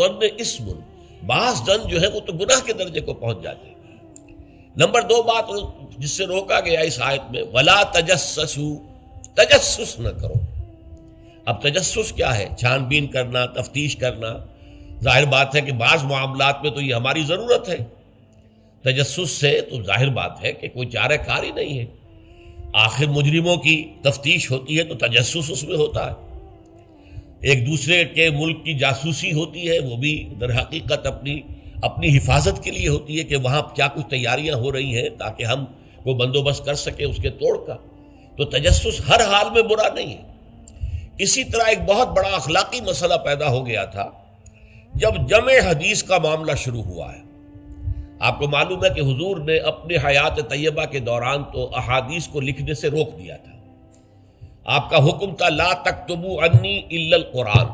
ظن اسم، بعض ظن جو ہے وہ تو گناہ کے درجے کو پہنچ جاتے ہیں۔ نمبر 2 بات جس سے روکا گیا اس آیت میں، ولا تجسسوا، تجسس نہ کرو۔ اب تجسس کیا ہے؟ چھان بین کرنا، تفتیش کرنا۔ ظاہر بات ہے کہ بعض معاملات میں تو یہ ہماری ضرورت ہے، تجسس سے تو ظاہر بات ہے کہ کوئی چارہ کار ہی نہیں ہے۔ آخر مجرموں کی تفتیش ہوتی ہے تو تجسس اس میں ہوتا ہے، ایک دوسرے کے ملک کی جاسوسی ہوتی ہے، وہ بھی در حقیقت اپنی حفاظت کے لیے ہوتی ہے کہ وہاں کیا کچھ تیاریاں ہو رہی ہیں تاکہ ہم کو بندوبست کر سکے اس کے توڑ کا۔ تو تجسس ہر حال میں برا نہیں ہے۔ اسی طرح ایک بہت بڑا اخلاقی مسئلہ پیدا ہو گیا تھا جب جمع حدیث کا معاملہ شروع ہوا ہے۔ آپ کو معلوم ہے کہ حضور نے اپنے حیات طیبہ کے دوران تو احادیث کو لکھنے سے روک دیا تھا۔ آپ کا حکم تھا لا تکتبوا عنی الا القرآن،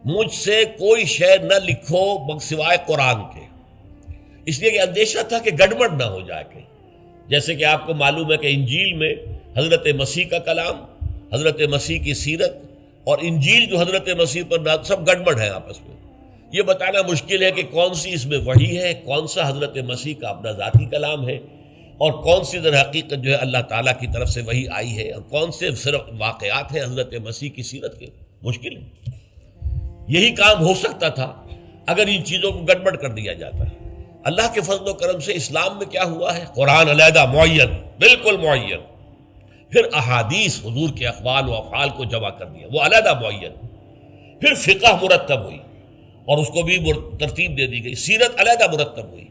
مجھ سے کوئی شے نہ لکھو سوائے قرآن کے، اس لیے کہ اندیشہ تھا کہ گڑبڑ نہ ہو جائے کہیں۔ جیسے کہ آپ کو معلوم ہے کہ انجیل میں حضرت مسیح کا کلام، حضرت مسیح کی سیرت اور انجیل جو حضرت مسیح پر نازل، سب گڑبڑ ہے آپس میں۔ یہ بتانا مشکل ہے کہ کون سی اس میں وحی ہے، کون سا حضرت مسیح کا اپنا ذاتی کلام ہے، اور کون سی در حقیقت جو ہے اللہ تعالیٰ کی طرف سے وحی آئی ہے، اور کون سے صرف واقعات ہیں حضرت مسیح کی سیرت کے۔ مشکل ہے۔ یہی کام ہو سکتا تھا اگر ان چیزوں کو گڑبڑ کر دیا جاتا ہے۔ اللہ کے فضل و کرم سے اسلام میں کیا ہوا ہے؟ قرآن علیحدہ معین، بالکل معین، پھر احادیث حضور کے اقوال و افعال کو جمع کر دیا، وہ علیحدہ معین، پھر فقہ مرتب ہوئی اور اس کو بھی ترتیب دے دی گئی، سیرت علیحدہ مرتب ہوئی۔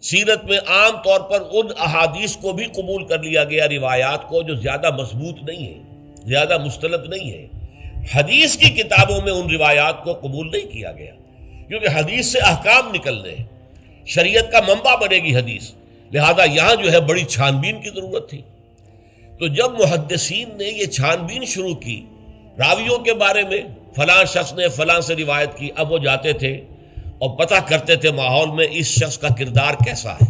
سیرت میں عام طور پر ان احادیث کو بھی قبول کر لیا گیا، روایات کو جو زیادہ مضبوط نہیں ہے، زیادہ مستند نہیں ہے۔ حدیث کی کتابوں میں ان روایات کو قبول نہیں کیا گیا، کیونکہ حدیث سے احکام نکلنے ہیں، شریعت کا منبع بنے گی حدیث، لہذا یہاں جو ہے بڑی چھان بین کی ضرورت تھی۔ تو جب محدثین نے یہ چھان بین شروع کی راویوں کے بارے میں، فلاں شخص نے فلاں سے روایت کی، اب وہ جاتے تھے اور پتہ کرتے تھے ماحول میں اس شخص کا کردار کیسا ہے،